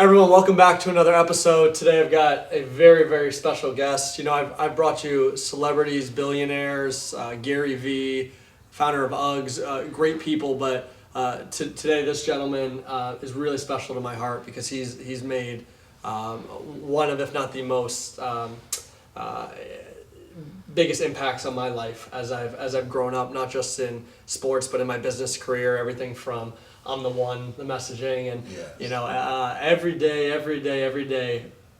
Everyone, welcome back to another episode. Today I've got a very, very special guest. You know, I've brought you celebrities, billionaires, Gary Vee, founder of Uggs, great people, but today this gentleman is really special to my heart because he's made one of, if not the most biggest impacts on my life as I've grown up, not just in sports, but in my business career, everything from I'm the one, the messaging, and Yes. you know, every day,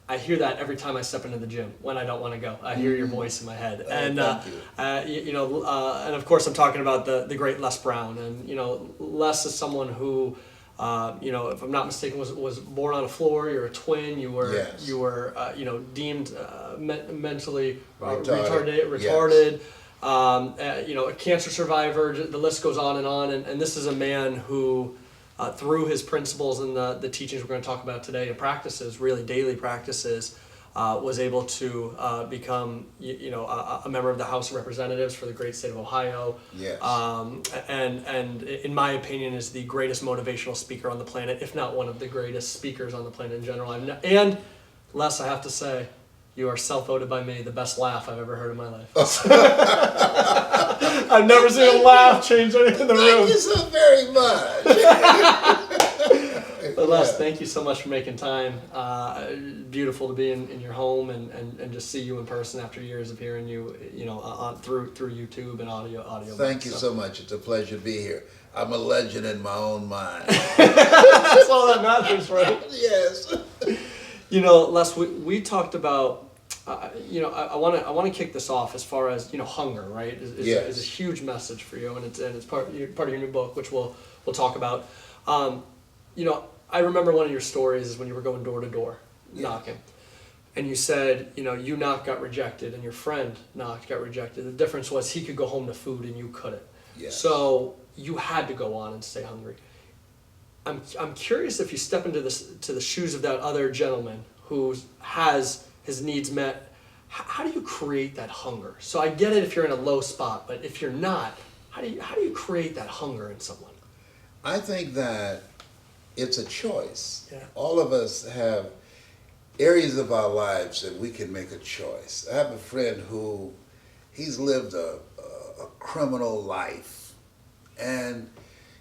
I hear that every time I step into the gym when I don't want to go. I hear your voice in my head, and Thank you. and of course I'm talking about the great Les Brown, and you know, Les is someone who, if I'm not mistaken, was born on a floor. You're a twin. You were Yes. deemed mentally Retarded. retarded. A cancer survivor. The list goes on, and this is a man who, through his principles and the teachings we're going to talk about today, and practices, really daily practices, was able to become a member of the House of Representatives for the great state of Ohio. Yes. And in my opinion is the greatest motivational speaker on the planet, if not one of the greatest speakers on the planet in general. And Les, I have to say, you are self-voted by me the best laugh I've ever heard in my life. I've never seen a laugh change anything in the room. Thank you so very much. But Les, thank you so much for making time. Beautiful to be in your home and just see you in person after years of hearing you, through YouTube and audio. Thank you so much. It's a pleasure to be here. I'm a legend in my own mind. That's all that matters, right? Yes. You know, Les, we talked about. I want to kick this off as far as hunger, right? Yes. Is a huge message for you, and it's part of your new book, which we'll talk about. I remember one of your stories is when you were going door to door knocking, and you said you knocked, got rejected, and your friend knocked, got rejected. The difference was he could go home to food and you couldn't. Yes. So you had to go on and stay hungry. I'm curious if you step into the shoes of that other gentleman who has his needs met. How do you create that hunger? So I get it if you're in a low spot, but if you're not, how do you create that hunger in someone? I think that it's a choice. Yeah. All of us have areas of our lives that we can make a choice. I have a friend who he's lived a criminal life, and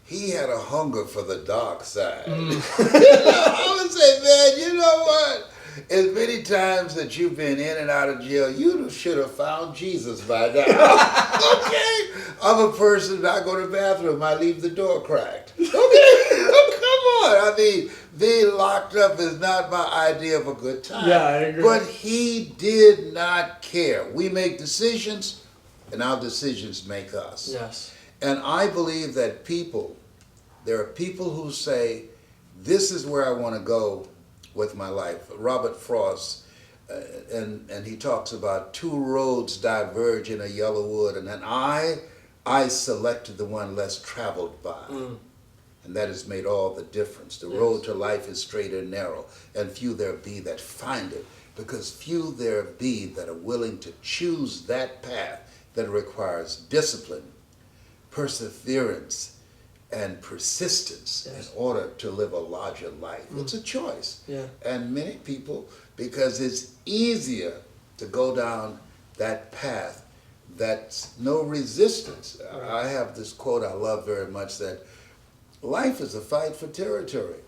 he had a hunger for the dark side. I would say, man, you know what? As many times that you've been in and out of jail, you should have found Jesus by now. Okay? I'm a person, I go to the bathroom, I leave the door cracked. Okay? Come on. I mean, being locked up is not my idea of a good time. Yeah, I agree. But he did not care. We make decisions, and our decisions make us. Yes. And I believe that there are people who say, this is where I want to go with my life. Robert Frost, and he talks about two roads diverge in a yellow wood, and then I selected the one less traveled by. And that has made all the difference. The road to life is straight and narrow, and few there be that find it, because few there be that are willing to choose that path that requires discipline, perseverance, and persistence in order to live a larger life. It's a choice. Yeah. And many people, because it's easier to go down that path, that's no resistance. I have this quote I love very much, that life is a fight for territory.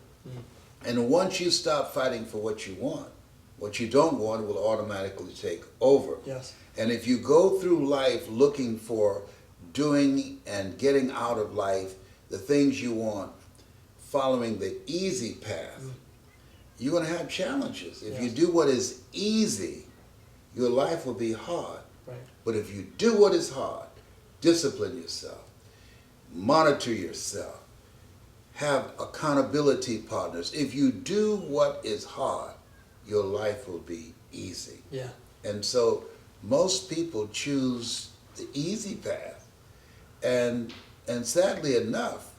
And once you stop fighting for what you want, what you don't want will automatically take over. Yes. And if you go through life looking for doing and getting out of life the things you want, following the easy path, you're going to have challenges. If you do what is easy, your life will be hard. Right. But if you do what is hard, discipline yourself, monitor yourself, have accountability partners. If you do what is hard, your life will be easy. Yeah. And so most people choose the easy path, and sadly enough,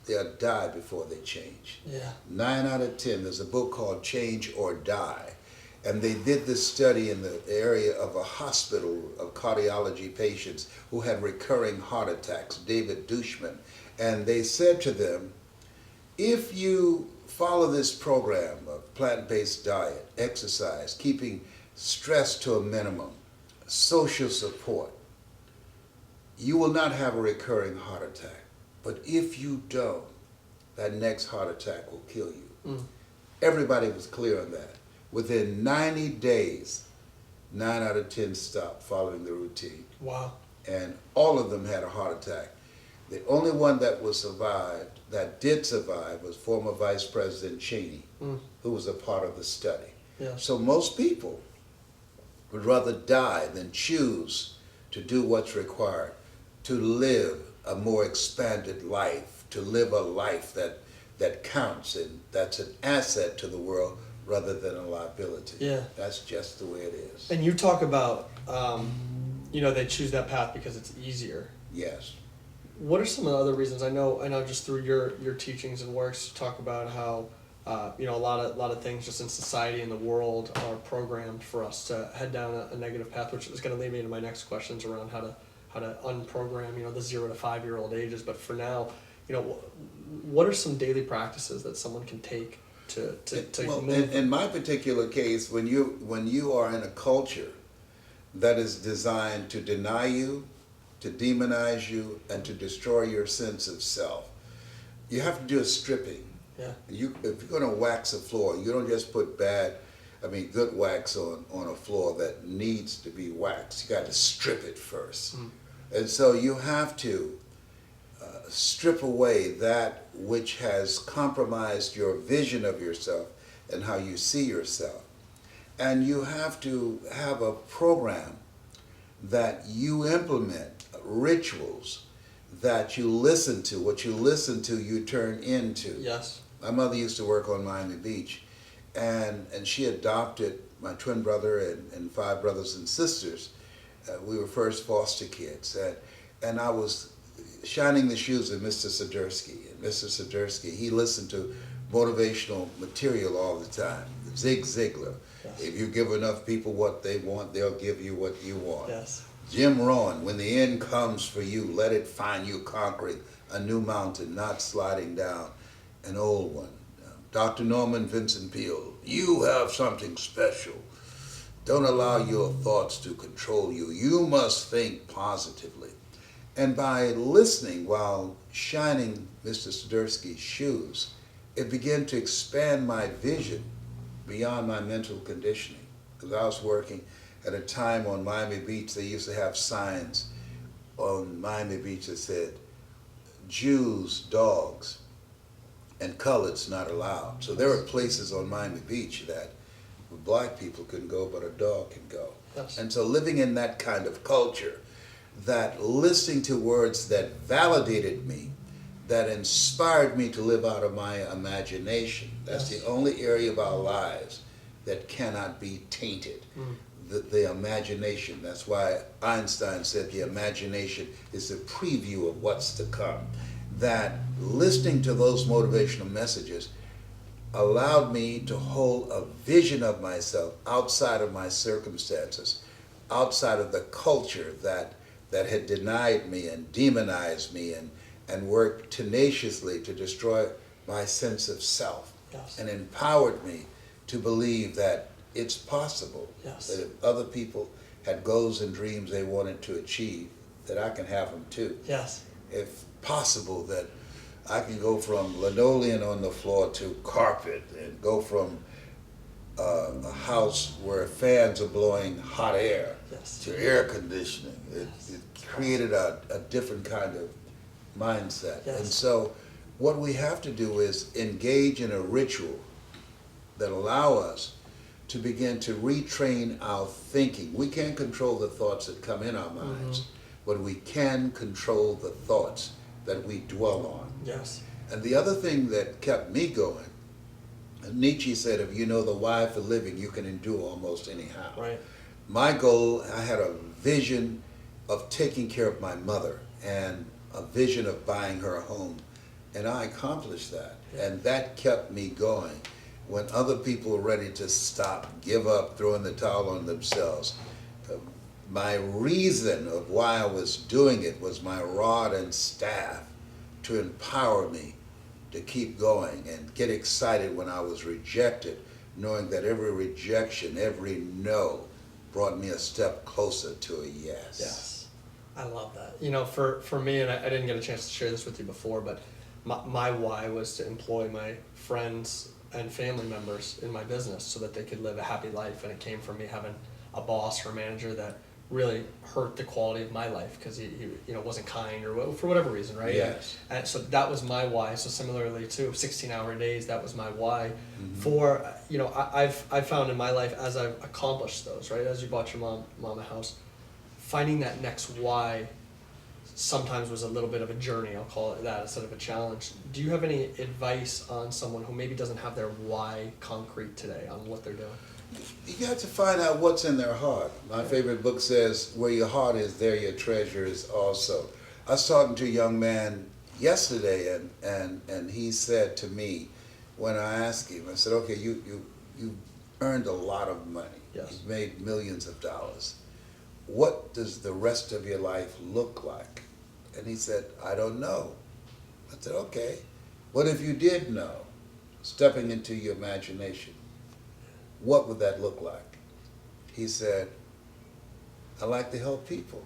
they'll die before they change. Yeah. 9 out of 10. There's a book called Change or Die, and they did this study in the area of a hospital of cardiology patients who had recurring heart attacks, David Dushman, and they said to them, if you follow this program of plant-based diet, exercise, keeping stress to a minimum, social support, you will not have a recurring heart attack. But if you don't, that next heart attack will kill you. Everybody was clear on that. Within 90 days, 9 out of 10 stopped following the routine. Wow. And all of them had a heart attack. The only one that did survive, was former Vice President Cheney, who was a part of the study. Yeah. So most people would rather die than choose to do what's required, to live a more expanded life, to live a life that counts and that's an asset to the world rather than a liability. Yeah. That's just the way it is. And you talk about, they choose that path because it's easier. Yes. What are some of the other reasons? I know just through your teachings and works, you talk about how, a lot of things just in society and the world are programmed for us to head down a negative path, which is going to lead me into my next questions around how to unprogram, the 0 to 5 year old ages. But for now, what are some daily practices that someone can take to move? In my particular case, when you are in a culture that is designed to deny you, to demonize you, and to destroy your sense of self, you have to do a stripping. Yeah. If you're going to wax a floor, you don't just put good wax on a floor that needs to be waxed. You got to strip it first. And so you have to strip away that which has compromised your vision of yourself and how you see yourself. And you have to have a program that you implement, rituals that you listen to. What you listen to, you turn into. Yes. My mother used to work on Miami Beach, and she adopted my twin brother and 5 brothers and sisters. We were first foster kids, and I was shining the shoes of Mr. Sidursky. And Mr. Sidursky, he listened to motivational material all the time. Zig Ziglar. Yes. If you give enough people what they want, they'll give you what you want. Yes. Jim Rohn, when the end comes for you, let it find you conquering a new mountain, not sliding down an old one. Dr. Norman Vincent Peale, you have something special. Don't allow your thoughts to control you. You must think positively. And by listening while shining Mr. Sidursky's shoes, it began to expand my vision beyond my mental conditioning. Because I was working at a time on Miami Beach, they used to have signs on Miami Beach that said, Jews, dogs, and coloreds not allowed. So there were places on Miami Beach that black people couldn't go, but a dog can go. Yes. And so living in that kind of culture, that listening to words that validated me, that inspired me to live out of my imagination. That's Yes. the only area of our lives that cannot be tainted. The imagination. That's why Einstein said the imagination is a preview of what's to come. That listening to those motivational messages allowed me to hold a vision of myself outside of my circumstances, outside of the culture that had denied me and demonized me and worked tenaciously to destroy my sense of self. Yes. And empowered me to believe that it's possible. Yes. That if other people had goals and dreams they wanted to achieve, that I can have them too. Yes. If possible, that I can go from linoleum on the floor to carpet, and go from a house where fans are blowing hot air Yes. to air conditioning. Yes. It created a different kind of mindset. Yes. And so what we have to do is engage in a ritual that allow us to begin to retrain our thinking. We can't control the thoughts that come in our minds, but we can control the thoughts that we dwell on. Yes. And the other thing that kept me going, Nietzsche said, if you know the why for living, you can endure almost anyhow. Right. My goal, I had a vision of taking care of my mother and a vision of buying her a home. And I accomplished that. And that kept me going. When other people were ready to stop, give up, throwing the towel on themselves, my reason of why I was doing it was my rod and staff to empower me to keep going and get excited when I was rejected, knowing that every rejection, every no brought me a step closer to a yes. Yes, I love that. You know, for me, and I didn't get a chance to share this with you before, but my why was to employ my friends and family members in my business so that they could live a happy life, and it came from me having a boss or a manager that really hurt the quality of my life because he wasn't kind or for whatever reason, right? Yes. And so that was my why. So similarly too, 16-hour days, that was my why. Mm-hmm. For I've found in my life as I've accomplished those, right? As you bought your mom a house, finding that next why sometimes was a little bit of a journey, I'll call it that, instead of a challenge. Do you have any advice on someone who maybe doesn't have their why concrete today on what they're doing? You got to find out what's in their heart. My favorite book says, where your heart is, there your treasure is also. I was talking to a young man yesterday, and he said to me, when I asked him, I said, okay, you earned a lot of money. Yes. You've made millions of dollars. What does the rest of your life look like? And he said, I don't know. I said, okay. What if you did know? Stepping into your imagination. What would that look like? He said, I like to help people.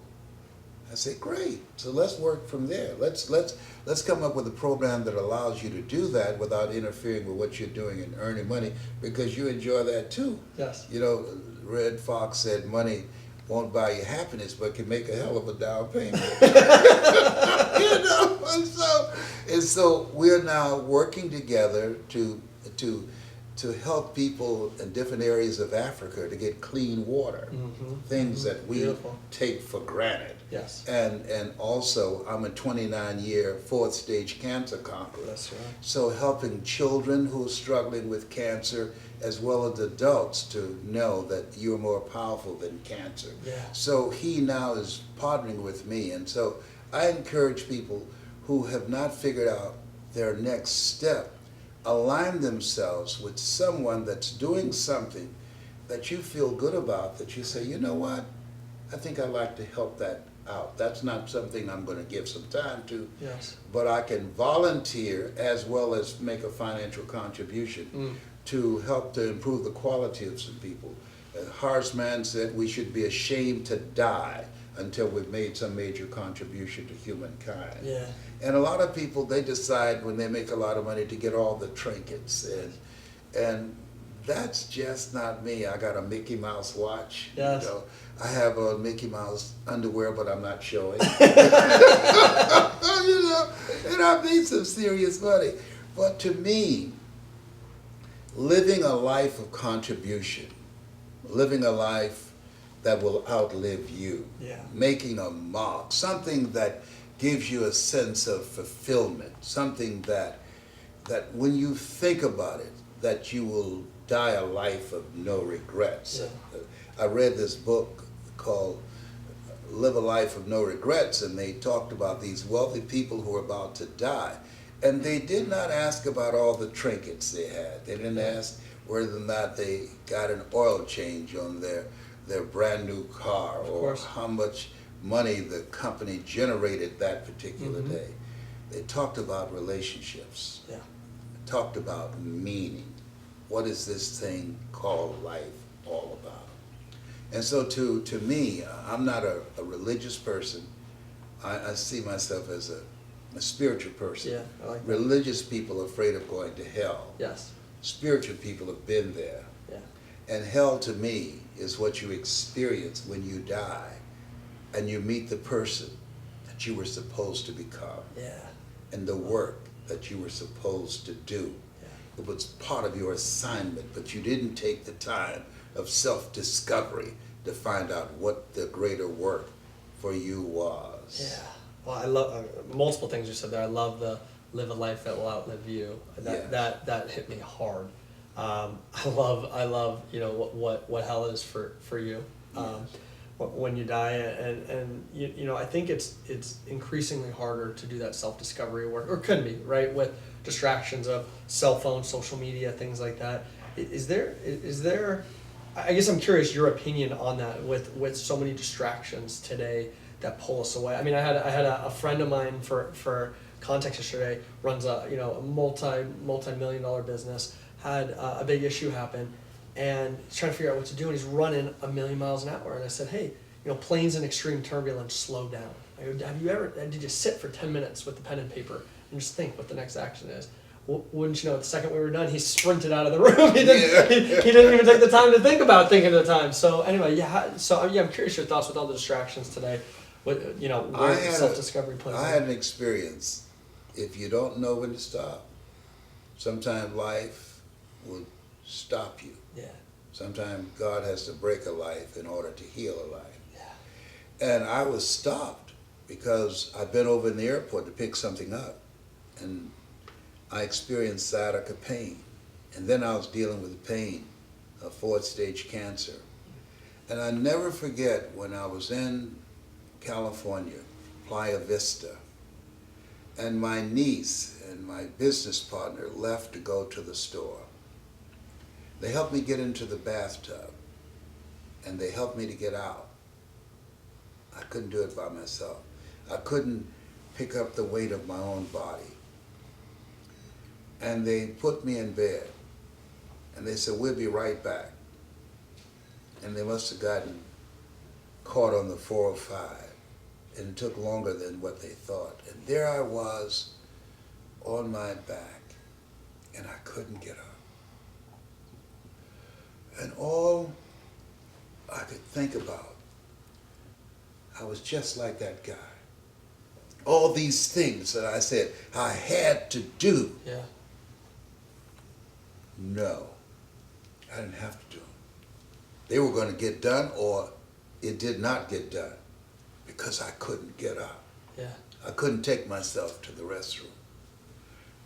I said, great. So let's work from there. Let's come up with a program that allows you to do that without interfering with what you're doing and earning money, because you enjoy that too. Yes. You know, Red Fox said money won't buy you happiness, but can make a hell of a down payment. and so we're now working together to help people in different areas of Africa to get clean water, things that we Beautiful. take for granted. Yes. And also, I'm a 29-year fourth stage cancer conqueror. That's right. So helping children who are struggling with cancer, as well as adults, to know that you're more powerful than cancer. Yeah. So he now is partnering with me, and so I encourage people who have not figured out their next step, align themselves with someone that's doing something that you feel good about, that you say, you know what, I think I'd like to help that out. That's not something I'm going to give some time to, Yes. but I can volunteer as well as make a financial contribution to help to improve the quality of some people. Harsman said we should be ashamed to die until we've made some major contribution to humankind. Yeah. And a lot of people, they decide when they make a lot of money to get all the trinkets, and that's just not me. I got a Mickey Mouse watch. Yes. You know, I have a Mickey Mouse underwear, but I'm not showing. You know, and I've made some serious money. But to me, living a life of contribution, living a life that will outlive you, Yeah. making a mark, something that gives you a sense of fulfillment, something that when you think about it, that you will die a life of no regrets. Yeah. I read this book called Live a Life of No Regrets, and they talked about these wealthy people who were about to die. And they did not ask about all the trinkets they had. They didn't ask whether or not they got an oil change on their brand new car, or how much money the company generated that particular day. They talked about relationships. Yeah. They talked about meaning. What is this thing called life all about? And so to me, I'm not a religious person. I see myself as a spiritual person. Yeah, I like that. Religious people are afraid of going to hell. Yes. Spiritual people have been there. Yeah. And hell to me is what you experience when you die and you meet the person that you were supposed to become, Yeah. and the work that you were supposed to do. Yeah. It was part of your assignment, but you didn't take the time of self-discovery to find out what the greater work for you was. Yeah. Well, I love multiple things you said there. I love the live a life that will outlive you. That hit me hard. I love what hell is for you. When you die, and I think it's increasingly harder to do that self-discovery work, or could be, right, with distractions of cell phones, social media, things like that. Is there I guess I'm curious your opinion on that with so many distractions today that pull us away. I mean, I had a friend of mine for context yesterday, runs a a multi-million-dollar business, had a big issue happen, and he's trying to figure out what to do, and he's running a million miles an hour. And I said, hey, planes in extreme turbulence slow down. I go, did you sit for 10 minutes with the pen and paper and just think what the next action is? Wouldn't you know, the second we were done, he sprinted out of the room. He didn't even take the time to think about thinking at the time. So anyway, I'm curious your thoughts with all the distractions today. What, where self-discovery plays. I had an experience. If you don't know when to stop, sometimes life will stop you. Yeah. Sometimes God has to break a life in order to heal a life. Yeah. And I was stopped because I'd been over in the airport to pick something up, and I experienced sciatica pain. And then I was dealing with the pain of 4th stage cancer. And I never forget when I was in California, Playa Vista, and my niece and my business partner left to go to the store. They helped me get into the bathtub, and they helped me to get out. I couldn't do it by myself. I couldn't pick up the weight of my own body. And they put me in bed, and they said, we'll be right back. And they must have gotten caught on the 405, and it took longer than what they thought. And there I was on my back, and I couldn't get up. And all I could think about, I was just like that guy. All these things that I said I had to do. Yeah. No, I didn't have to do them. They were going to get done, or it did not get done, because I couldn't get up. Yeah. I couldn't take myself to the restroom.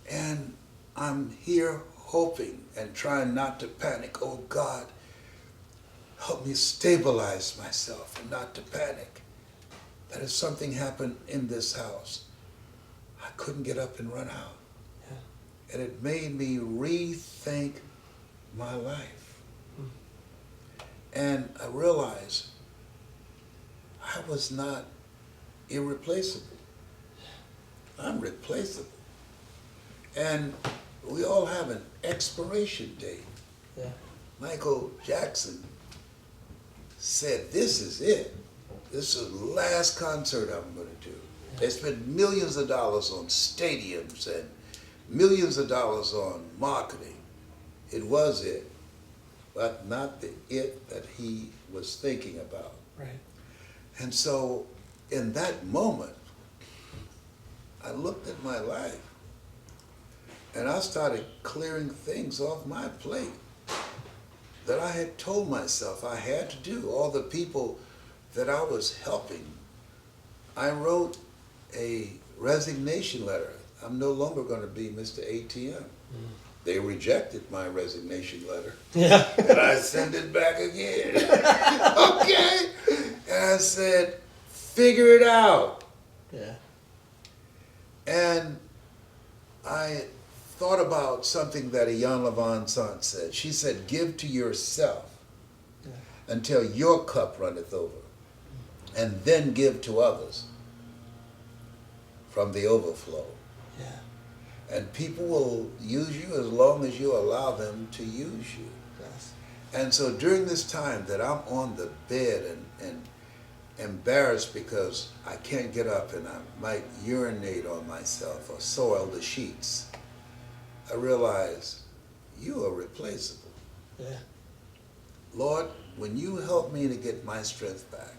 And I'm here hoping and trying not to panic. Oh God, help me stabilize myself and not to panic. That if something happened in this house, I couldn't get up and run out. Yeah. And it made me rethink my life. And I realized I was not irreplaceable. I'm replaceable. And we all have an expiration date. Yeah. Michael Jackson said, this is it. This is the last concert I'm going to do. They spent millions of dollars on stadiums and millions of dollars on marketing. It was it, but not the it that he was thinking about. Right. And so in that moment, I looked at my life and I started clearing things off my plate that I had told myself I had to do. All the people that I was helping, I wrote a resignation letter. I'm no longer going to be Mr. ATM. They rejected my resignation letter. Yeah. And I sent it back again. Okay? And I said, figure it out. Yeah. And I thought about something that Ian Levon Sant said. She said, give to yourself until your cup runneth over, and then give to others from the overflow. Yeah. And people will use you as long as you allow them to use you. Yes. And so during this time that I'm on the bed and embarrassed because I can't get up and I might urinate on myself or soil the sheets, I realize you are replaceable. Yeah. Lord, when you help me to get my strength back,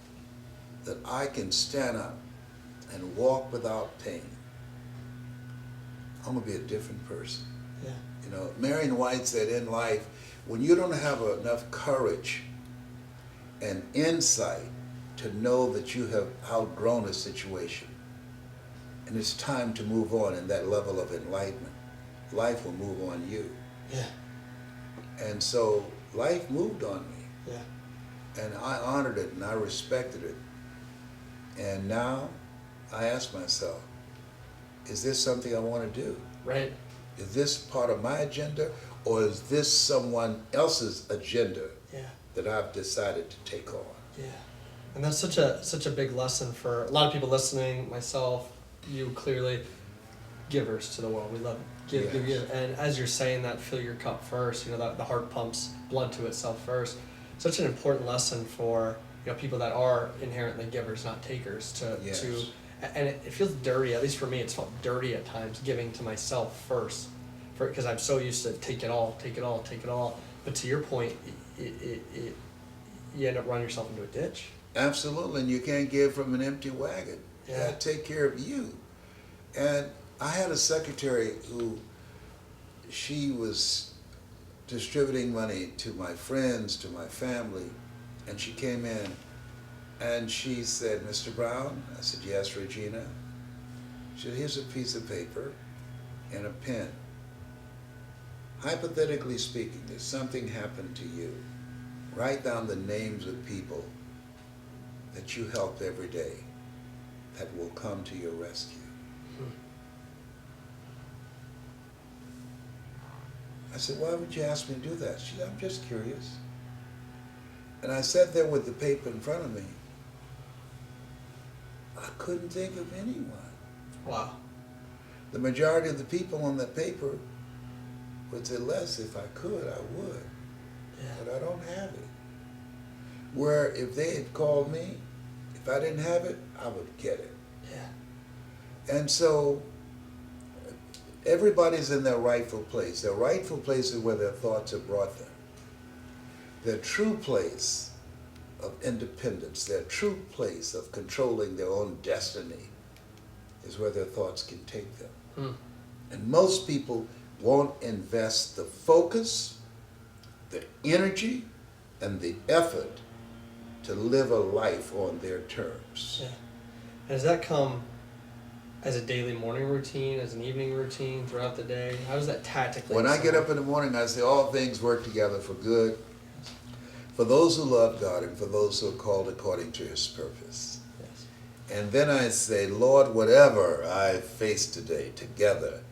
that I can stand up and walk without pain, I'm going to be a different person. Yeah. You know, Marion White said in life, when you don't have enough courage and insight to know that you have outgrown a situation and it's time to move on in that level of enlightenment, life will move on you. Yeah. And so life moved on me. Yeah. And I honored it and I respected it. And now I ask myself, is this something I want to do? Right. Is this part of my agenda, or is this someone else's agenda that I've decided to take on? Yeah. And that's such a big lesson for a lot of people listening, myself, you clearly. givers to the world. We love give. And as you're saying that, fill your cup first. You know, that the heart pumps blood to itself first. Such an important lesson for people that are inherently givers, not takers. And it feels dirty. At least for me, it's felt dirty at times, giving to myself first, because I'm so used to take it all. But to your point, you end up running yourself into a ditch. Absolutely, and you can't give from an empty wagon. You gotta take care of you. And I had a secretary who, she was distributing money to my friends, to my family, and she came in and she said, "Mr. Brown?" I said, "Yes, Regina." She said, "Here's a piece of paper and a pen. Hypothetically speaking, if something happened to you, write down the names of people that you help every day that will come to your rescue." I said, "Why would you ask me to do that?" She said, "I'm just curious." And I sat there with the paper in front of me. I couldn't think of anyone. Wow. The majority of the people on that paper would say, "Les, if I could, I would." Yeah. But I don't have it. Where if they had called me, if I didn't have it, I would get it. Yeah. And so everybody's in their rightful place. Their rightful place is where their thoughts have brought them. Their true place of independence, their true place of controlling their own destiny is where their thoughts can take them. And most people won't invest the focus, the energy, and the effort to live a life on their terms. Yeah. And does that come as a daily morning routine, as an evening routine, throughout the day? How does that tactically? When I get up in the morning, I say all things work together for good, for those who love God and for those who are called according to His purpose. Yes. And then I say, Lord, whatever I face today, together,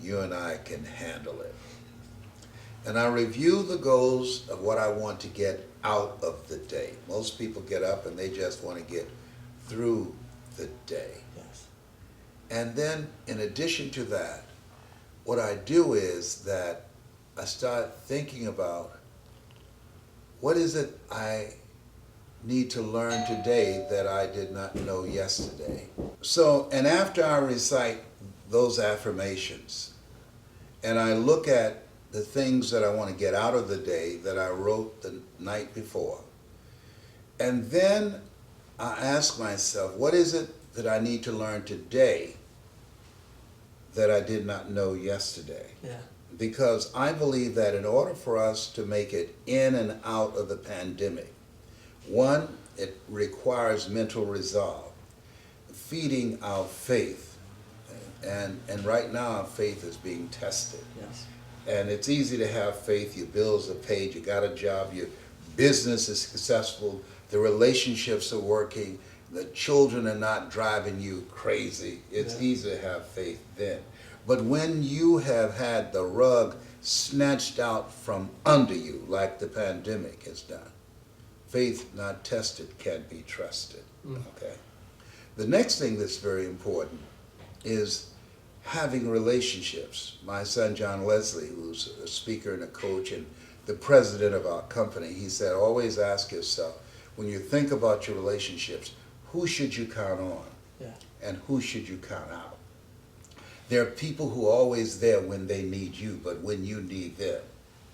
you and I can handle it. And I review the goals of what I want to get out of the day. Most people get up and they just want to get through the day. Yes. And then, in addition to that, what I do is that I start thinking about what is it I need to learn today that I did not know yesterday. So, and after I recite those affirmations, and I look at the things that I want to get out of the day that I wrote the night before, and then I ask myself, what is it that I need to learn today that I did not know yesterday? Yeah. Because I believe that in order for us to make it in and out of the pandemic, one, it requires mental resolve, feeding our faith. And right now our faith is being tested. Yes. And it's easy to have faith, your bills are paid, you got a job, your business is successful, the relationships are working, the children are not driving you crazy. It's easy to have faith then. But when you have had the rug snatched out from under you, like the pandemic has done, faith not tested can't be trusted. Okay. The next thing that's very important is having relationships. My son John Leslie, who's a speaker and a coach and the president of our company, he said, always ask yourself, when you think about your relationships, who should you count on? Yeah. And who should you count out? There are people who are always there when they need you, but when you need them,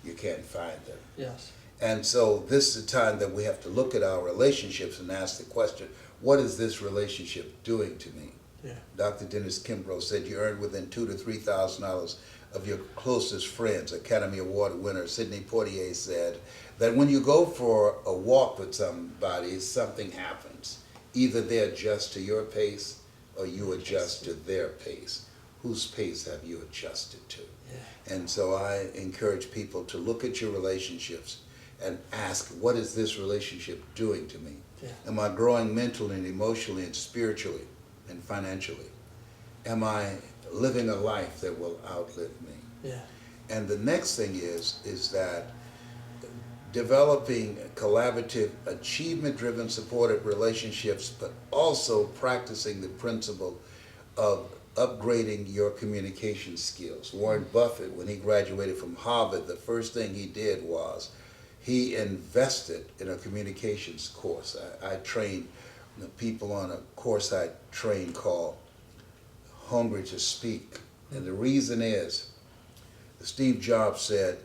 you can't find them. Yes. And so this is the time that we have to look at our relationships and ask the question, what is this relationship doing to me? Yeah. Dr. Dennis Kimbrough said you earn within $2,000 to $3,000 of your closest friends. Academy Award winner Sidney Poitier said that when you go for a walk with somebody, something happens. Either they adjust to your pace or you adjust to their pace. Whose pace have you adjusted to? Yeah. And so I encourage people to look at your relationships and ask, what is this relationship doing to me? Yeah. Am I growing mentally and emotionally and spiritually and financially? Am I living a life that will outlive me? Yeah. And the next thing is that developing collaborative, achievement-driven, supportive relationships, but also practicing the principle of upgrading your communication skills. Warren Buffett, when he graduated from Harvard, the first thing he did was he invested in a communications course. I trained people on a course I trained called Hungry to Speak. And the reason is, Steve Jobs said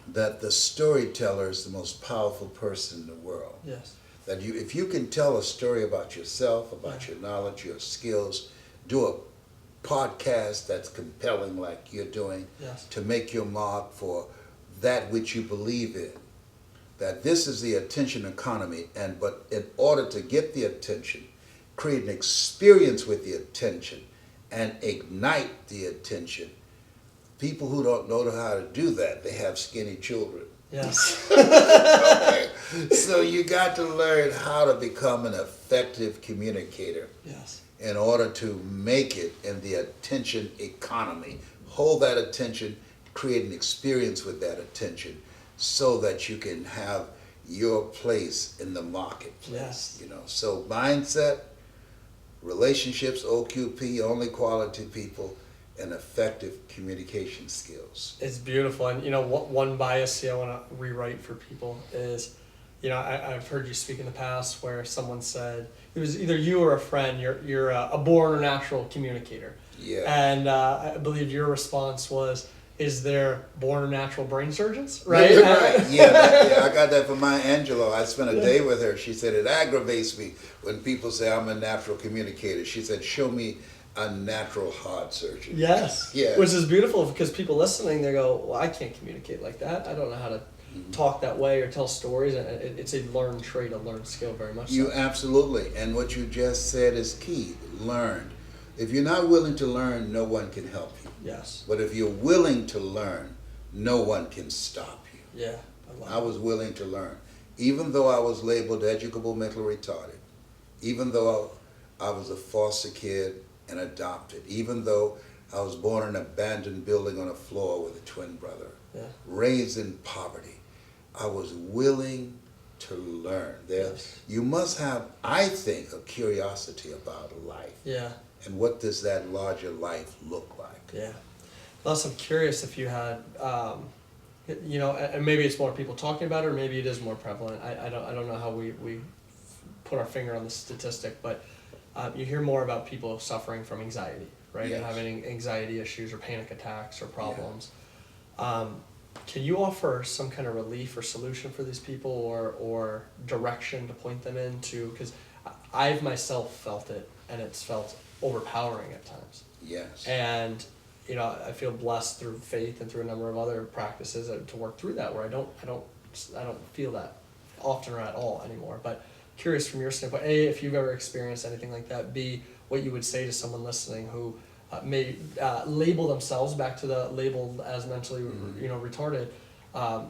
that the storyteller is the most powerful person in the world. Yes. That if you can tell a story about yourself, about your knowledge, your skills, do a podcast that's compelling like you're doing, Yes. to make your mark for that which you believe in. That this is the attention economy, but in order to get the attention, create an experience with the attention and ignite the attention, people who don't know how to do that, they have skinny children. Yes. Okay. So you got to learn how to become an effective communicator. Yes. In order to make it in the attention economy. Hold that attention, create an experience with that attention so that you can have your place in the marketplace. Yes. You know, so mindset, relationships, OQP, only quality people, and effective communication skills. It's beautiful. And, one bias I want to rewrite for people is, I've heard you speak in the past where someone said, it was either you or a friend, you're a born or natural communicator. Yeah. And I believe your response was, is there born or natural brain surgeons? Right? You're right. Yeah, I got that from Maya Angelou. I spent a day with her. She said, it aggravates me when people say I'm a natural communicator. She said, show me a natural heart surgeon. Yes. Yeah. Which is beautiful because people listening, they go, well, I can't communicate like that. I don't know how to talk that way or tell stories. And it's a learned trait, a learned skill very much. You so. absolutely. And what you just said is key. Learned. If you're not willing to learn, no one can help you. Yes. But if you're willing to learn, no one can stop you. Yeah. I was willing to learn. Even though I was labeled educable mental retarded, even though I was a foster kid and adopted, even though I was born in an abandoned building on a floor with a twin brother, raised in poverty, I was willing to learn. Yes. You must have, I think, a curiosity about life. Yeah. And what does that larger life look like? Yeah. Plus, I'm curious if you had, and maybe it's more people talking about it, or maybe it is more prevalent. I don't know how we put our finger on the statistic, but you hear more about people suffering from anxiety, right? Yes. And having anxiety issues or panic attacks or problems. Yeah. Can you offer some kind of relief or solution for these people, or direction to point them into? Because I've myself felt it, and it's felt overpowering at times. Yes. And I feel blessed through faith and through a number of other practices to work through that, where I don't feel that often or at all anymore. But curious from your standpoint, A, if you've ever experienced anything like that, B, what you would say to someone listening who may label themselves, back to the labeled as mentally retarded,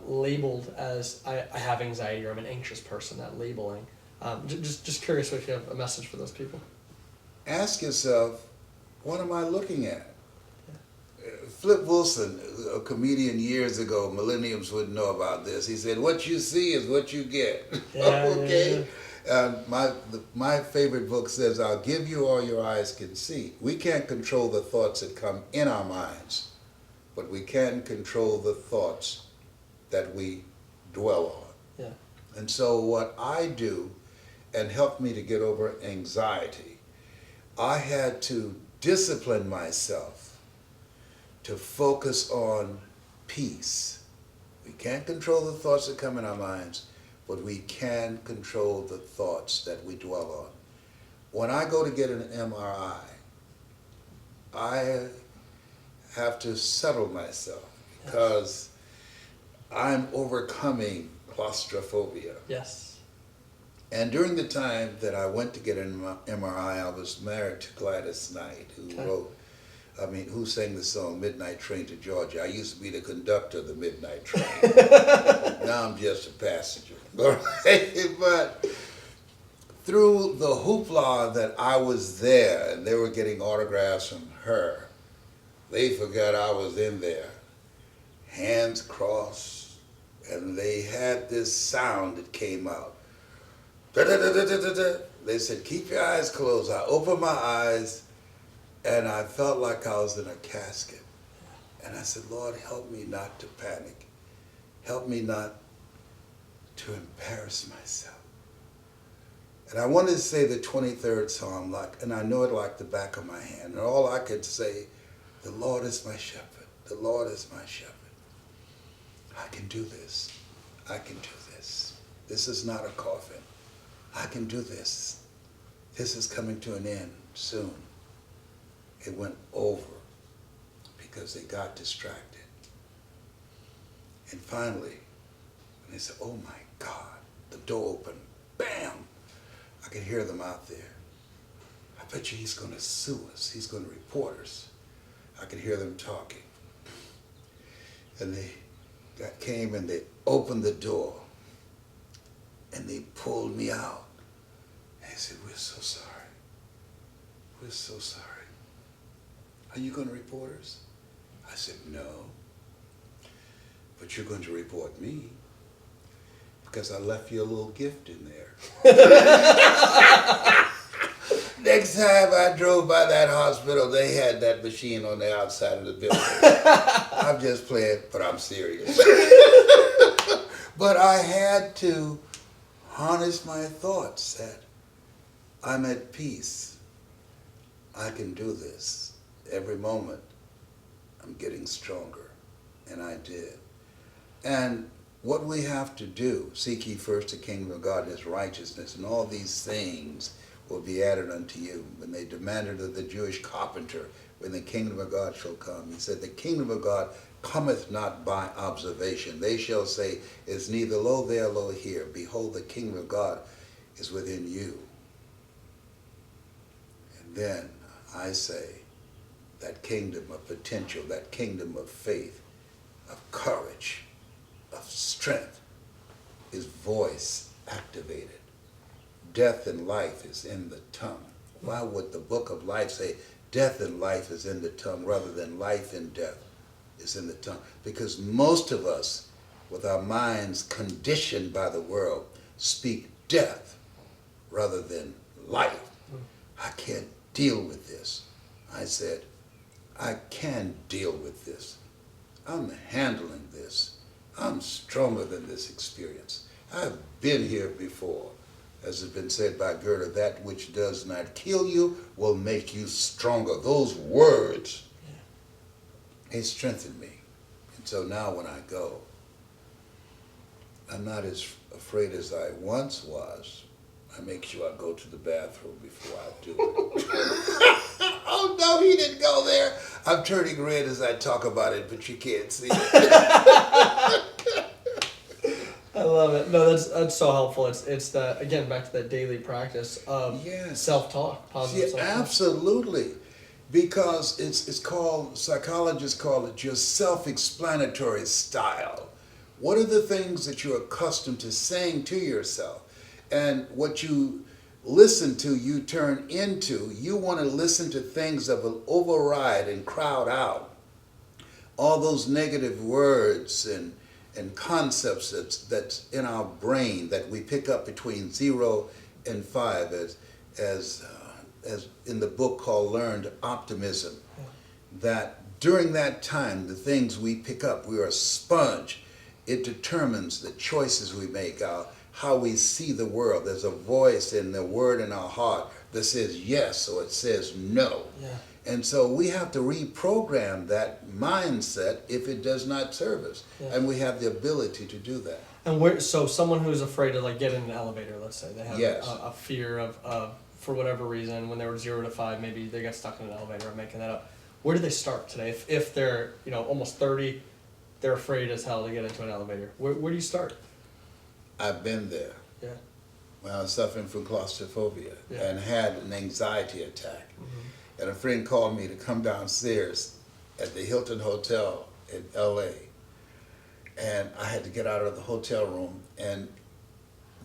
labeled as I have anxiety or I'm an anxious person, that labeling. Just curious if you have a message for those people. Ask yourself, what am I looking at? Flip Wilson, a comedian years ago, millenniums wouldn't know about this. He said, what you see is what you get. Yeah, okay? Yeah. My favorite book says, I'll give you all your eyes can see. We can't control the thoughts that come in our minds, but we can control the thoughts that we dwell on. Yeah. And so what I do, and helped me to get over anxiety, I had to discipline myself to focus on peace. We can't control the thoughts that come in our minds, but we can control the thoughts that we dwell on. When I go to get an MRI, I have to settle myself because I'm overcoming claustrophobia. Yes. And during the time that I went to get an MRI, I was married to Gladys Knight, who sang the song Midnight Train to Georgia. I used to be the conductor of the Midnight Train. Now I'm just a passenger. But through the hoopla that I was there, and they were getting autographs from her, they forgot I was in there. Hands crossed, and they had this sound that came out. Da-da-da-da-da-da. They said, keep your eyes closed. I opened my eyes, And I felt like I was in a casket. And I said, Lord, help me not to panic. Help me not to embarrass myself. And I wanted to say the 23rd Psalm, and I know it like the back of my hand. And all I could say, the Lord is my shepherd. The Lord is my shepherd. I can do this. I can do this. This is not a coffin. I can do this. This is coming to an end soon. It went over because they got distracted. And finally, when they said, oh my God, the door opened, bam! I could hear them out there. I bet you he's going to sue us. He's going to report us. I could hear them talking. And they came and they opened the door and they pulled me out. And they said, we're so sorry. We're so sorry. Are you going to report us? I said, no. But you're going to report me because I left you a little gift in there. Next time I drove by that hospital, they had that machine on the outside of the building. I'm just playing, but I'm serious. But I had to harness my thoughts that I'm at peace. I can do this. Every moment I'm getting stronger. And I did. And what we have to do, seek ye first the kingdom of God and his righteousness, and all these things will be added unto you. When they demanded of the Jewish carpenter, when the kingdom of God shall come, he said, the kingdom of God cometh not by observation. They shall say, is neither lo there, lo here. Behold, the kingdom of God is within you. And then I say, that kingdom of potential, that kingdom of faith, of courage, of strength, is voice activated. Death and life is in the tongue. Why would the book of life say death and life is in the tongue rather than life and death is in the tongue? Because most of us, with our minds conditioned by the world, speak death rather than life. I can't deal with this. I said, I can deal with this. I'm handling this. I'm stronger than this experience. I've been here before. As has been said by Goethe, that which does not kill you will make you stronger. Those words, they strengthen me. And so now when I go, I'm not as afraid as I once was. I make sure I go to the bathroom before I do it. Oh no, he didn't go there. I'm turning red as I talk about it, but you can't see it. I love it. No, that's so helpful. It's that, again, back to that daily practice of self-talk, positive self-talk. Absolutely. Because it's called, psychologists call it your self-explanatory style. What are the things that you're accustomed to saying to yourself? And what you listen to, you turn into. You want to listen to things that will override and crowd out all those negative words and concepts that's in our brain that we pick up between 0 and 5 as in the book called Learned Optimism. That during that time, the things we pick up, we're a sponge. It determines the choices we make, how we see the world. There's a voice in the word in our heart that says yes or it says no. Yeah. And so we have to reprogram that mindset if it does not serve us. Yeah. And we have the ability to do that. And so someone who's afraid to get in an elevator, let's say, they have a fear of, for whatever reason, when they were 0 to 5, maybe they got stuck in an elevator. I'm making that up. Where do they start today? If they're almost 30, they're afraid as hell to get into an elevator. Where do you start? I've been there. Yeah. When I was suffering from claustrophobia and had an anxiety attack. Mm-hmm. And a friend called me to come downstairs at the Hilton Hotel in LA. And I had to get out of the hotel room and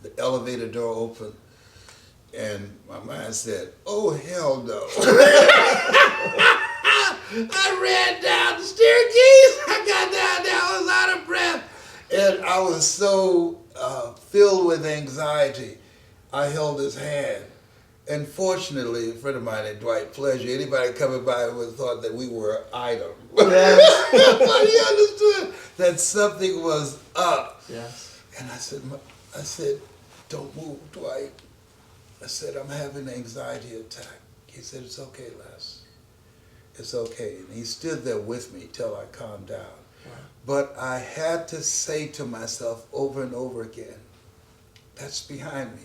the elevator door opened and my mind said, oh hell no. I ran down the staircase, I got down there, I was out of breath. And I was so filled with anxiety. I held his hand And fortunately, a friend of mine named Dwight Pleasure, anybody coming by would have thought that we were an item. Yes. But he understood that something was up. Yes. And I said, don't move, Dwight. I said, I'm having an anxiety attack. He said, it's okay, Les. It's okay. And he stood there with me till I calmed down. Wow. But I had to say to myself over and over again, that's behind me.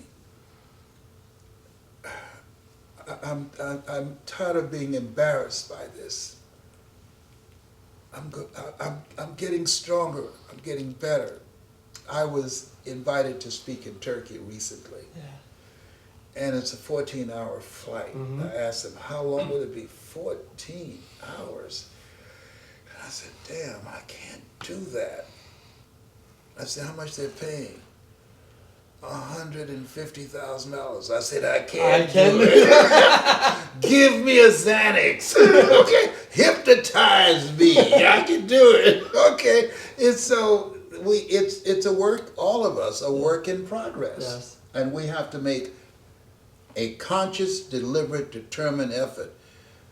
I'm tired of being embarrassed by this. I'm getting stronger. I'm getting better. I was invited to speak in Turkey recently. Yeah. And it's a 14-hour flight. Mm-hmm. I asked him, how long would it be? 14 hours. And I said, damn, I can't do that. I said, how much they're paying? $150,000. I said, I can't do it. Give me a Xanax. Okay, hypnotize me. I can do it. Okay, it's a work. All of us a work in progress. Yes. And we have to make a conscious, deliberate, determined effort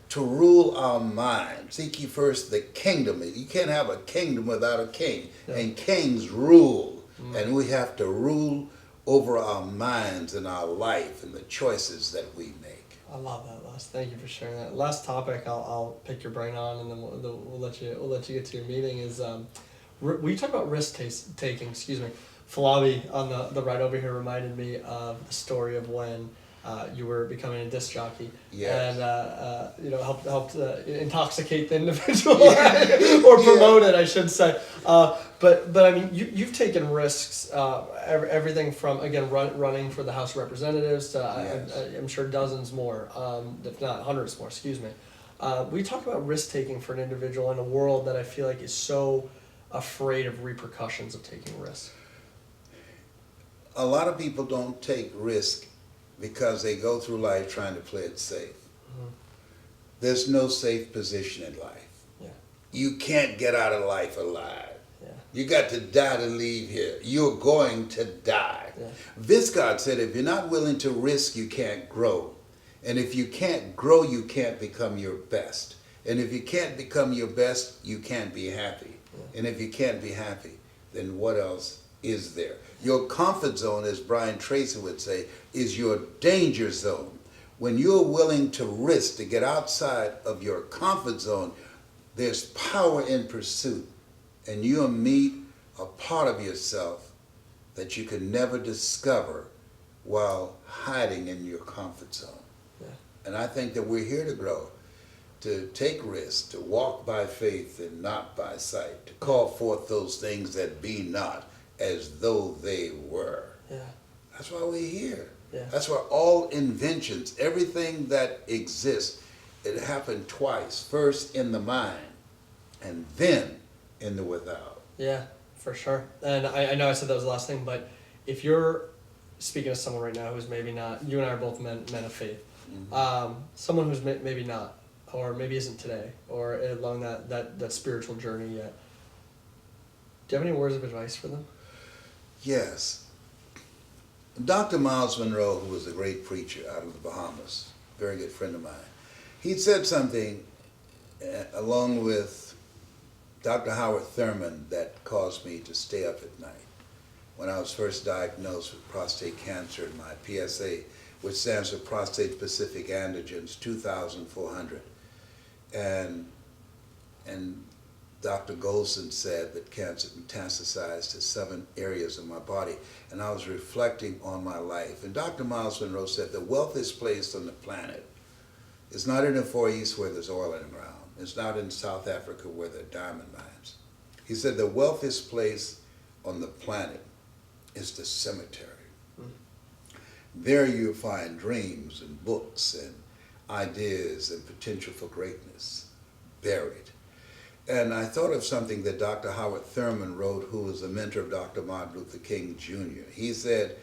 to rule our mind. Seek ye first the kingdom. You can't have a kingdom without a king. Yeah. And kings rule, and we have to rule over our minds and our life and the choices that we make. I love that, Les. Thank you for sharing that. Last topic I'll pick your brain on, and then we'll let you get to your meeting. Is we talk about risk taking. Excuse me. Falabi on the ride over here reminded me of the story of when you were becoming a disc jockey. Yes. And helped intoxicate the individual. Yeah. Or promote it, I should say. But I mean, you've taken risks, everything from, again, running for the House of Representatives to, yes. I'm sure dozens more, if not hundreds more, excuse me. We talk about risk-taking for an individual in a world that I feel like is so afraid of repercussions of taking risks. A lot of people don't take risk because they go through life trying to play it safe. Mm-hmm. There's no safe position in life. Yeah. You can't get out of life alive. You got to die to leave here. You're going to die. Yeah. Viscard said, if you're not willing to risk, you can't grow. And if you can't grow, you can't become your best. And if you can't become your best, you can't be happy. Yeah. And if you can't be happy, then what else is there? Your comfort zone, as Brian Tracy would say, is your danger zone. When you're willing to risk to get outside of your comfort zone, there's power in pursuit. And you'll meet a part of yourself that you can never discover while hiding in your comfort zone. Yeah. And I think that we're here to grow, to take risks, to walk by faith and not by sight, to call forth those things that be not as though they were. Yeah. That's why we're here. Yeah. That's why all inventions, everything that exists, it happened twice. First in the mind, and then in the without. Yeah, for sure. And I know I said that was the last thing, but if you're speaking to someone right now who's maybe not, you and I are both men of faith, mm-hmm. Someone who's maybe not, or maybe isn't today, or along that spiritual journey yet, do you have any words of advice for them? Yes. Dr. Miles Monroe, who was a great preacher out of the Bahamas, very good friend of mine, he said something along with Dr. Howard Thurman that caused me to stay up at night. When I was first diagnosed with prostate cancer, and my PSA, which stands for prostate specific antigens, 2,400. And Dr. Golson said that cancer metastasized to 7 areas of my body. And I was reflecting on my life. And Dr. Miles Monroe said the wealthiest place on the planet is not in the Far East where there's oil in the ground. It's not in South Africa where there are diamond mines. He said the wealthiest place on the planet is the cemetery. Mm. There you'll find dreams and books and ideas and potential for greatness buried. And I thought of something that Dr. Howard Thurman wrote, who was a mentor of Dr. Martin Luther King Jr. He said,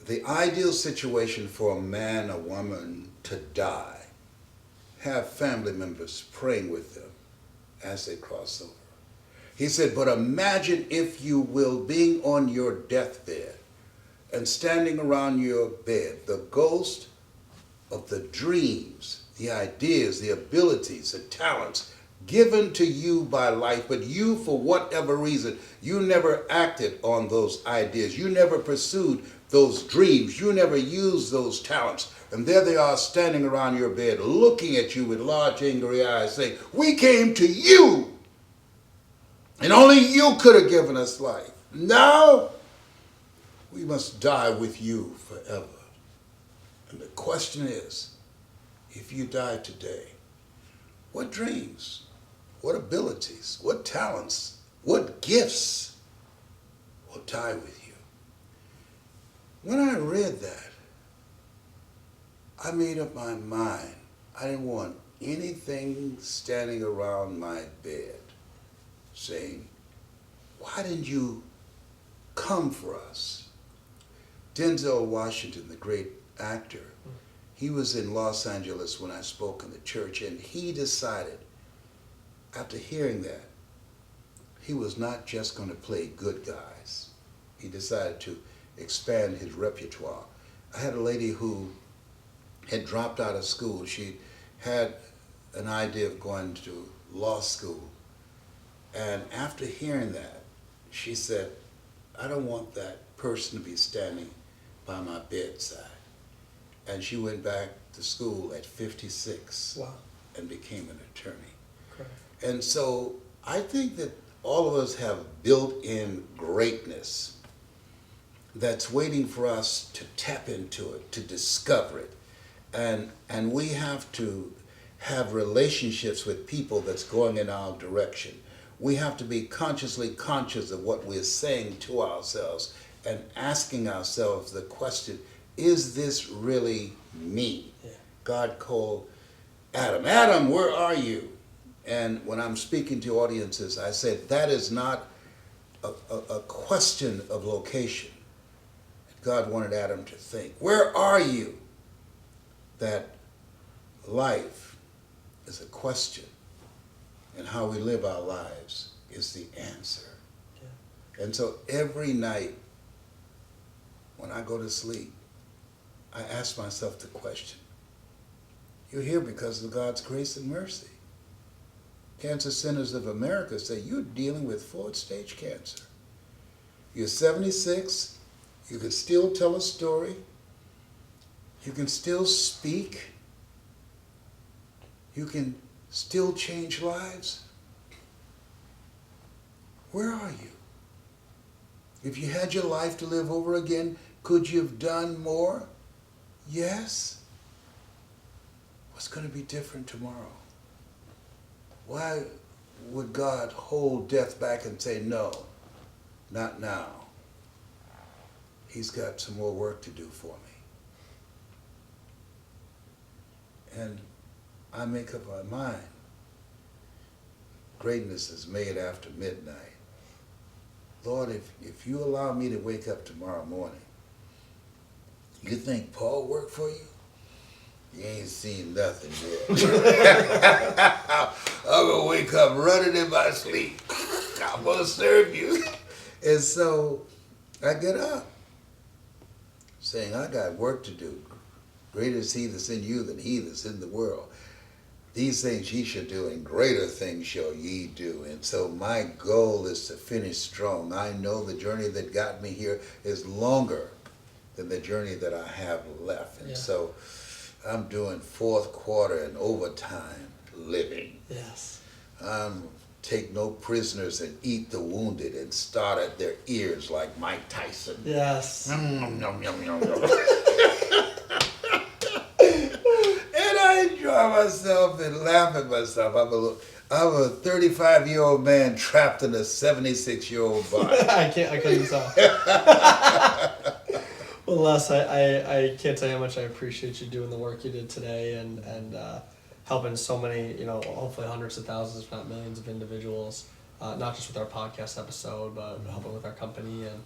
the ideal situation for a man or woman to die, have family members praying with them as they cross over. He said, but imagine, if you will, being on your deathbed and standing around your bed, the ghost of the dreams, the ideas, the abilities, the talents given to you by life, but you, for whatever reason, you never acted on those ideas. You never pursued those dreams. You never used those talents. And there they are standing around your bed looking at you with large angry eyes saying, we came to you and only you could have given us life. Now we must die with you forever. And the question is, if you die today, what dreams, what abilities, what talents, what gifts will die with you? When I read that, I made up my mind. I didn't want anything standing around my bed saying, why didn't you come for us? Denzel Washington, the great actor, he was in Los Angeles when I spoke in the church, and he decided, after hearing that, he was not just going to play good guys. He decided to expand his repertoire. I had a lady who had dropped out of school. She had an idea of going to law school. And after hearing that, she said, I don't want that person to be standing by my bedside. And she went back to school at 56. Wow. And became an attorney. Correct. And so I think that all of us have built-in greatness that's waiting for us to tap into it, to discover it. And we have to have relationships with people that's going in our direction. We have to be consciously conscious of what we're saying to ourselves and asking ourselves the question, is this really me? Yeah. God called Adam, Adam, where are you? And when I'm speaking to audiences, I said, that is not a question of location. God wanted Adam to think, where are you? That life is a question, and how we live our lives is the answer. Yeah. And so every night when I go to sleep, I ask myself the question, you're here because of God's grace and mercy. Cancer Centers of America say you're dealing with 4th stage cancer. You're 76, you can still tell a story, you can still speak, you can still change lives. Where are you? If you had your life to live over again, could you have done more? Yes. What's going to be different tomorrow? Why would God hold death back and say, no, not now? He's got some more work to do for me. And I make up my mind. Greatness is made after midnight. Lord, if you allow me to wake up tomorrow morning, you think Paul worked for you? You ain't seen nothing yet. I'm going to wake up running in my sleep. I'm going to serve you. And so I get up saying, I got work to do. Greater is he that's in you than he that's in the world. These things ye shall do, and greater things shall ye do. And so my goal is to finish strong. I know the journey that got me here is longer than the journey that I have left. And so I'm doing 4th quarter and overtime living. Yes. Take no prisoners and eat the wounded and start at their ears like Mike Tyson. Yes. Nom, nom, nom, nom, nom. And I enjoy myself and laugh at myself. I'm a 35-year-old man trapped in a 76-year-old body. I couldn't tell. Well, Les, I can't tell you how much I appreciate you doing the work you did today and helping so many, hopefully hundreds of thousands, if not millions of individuals, not just with our podcast episode, but helping with our company and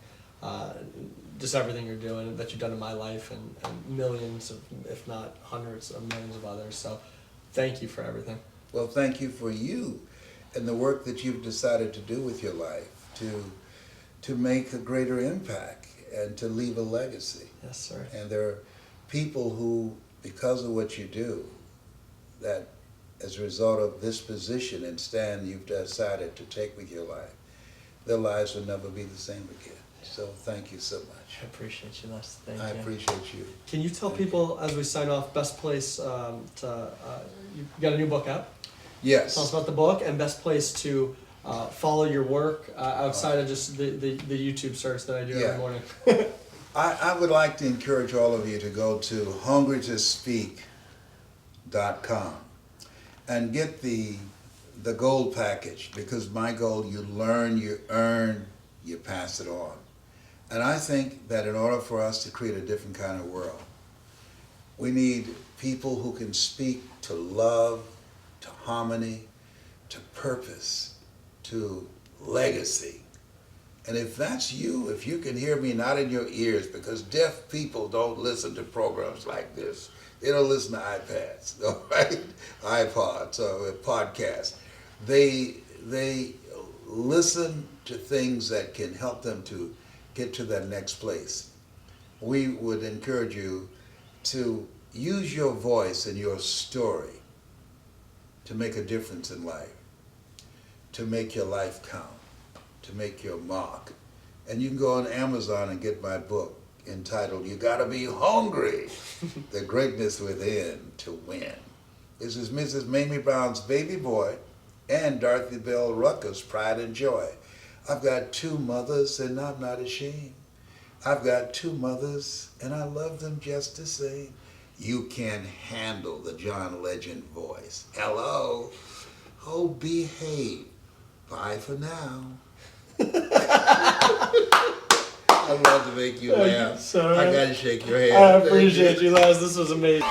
just everything you're doing, that you've done in my life and millions, if not hundreds of millions of others. So thank you for everything. Well, thank you for you and the work that you've decided to do with your life to make a greater impact and to leave a legacy. Yes, sir. And there are people who because of what you do, that as a result of this position and stand you've decided to take with your life, their lives will never be the same again. So thank you so much. I appreciate you, Les. Thank I you. appreciate you. Can you tell people as we sign off, best place you got a new book out? Yes. Tell us about the book and best place to follow your work outside of just the YouTube search that I do every morning. I would like to encourage all of you to go to hungrytospeak.com and get the gold package, because my goal, you learn, you earn, you pass it on. And I think that in order for us to create a different kind of world, we need people who can speak to love, to harmony, to purpose, to legacy. And if that's you, if you can hear me not in your ears, because deaf people don't listen to programs like this. They don't listen to iPads, all right? iPods or podcasts. They listen to things that can help them to get to that next place. We would encourage you to use your voice and your story to make a difference in life, to make your life count, to make your mark. And you can go on Amazon and get my book entitled, You Gotta Be Hungry, The Greatness Within to Win. This is Mrs. Mamie Brown's baby boy and Dorothy Bell Rucker's pride and joy. I've got two mothers and I'm not ashamed. I've got two mothers and I love them just the same. You can handle the John Legend voice. Hello. Oh, behave. Bye for now. I love to make you laugh. I gotta shake your hand. I appreciate you, Les. This was amazing.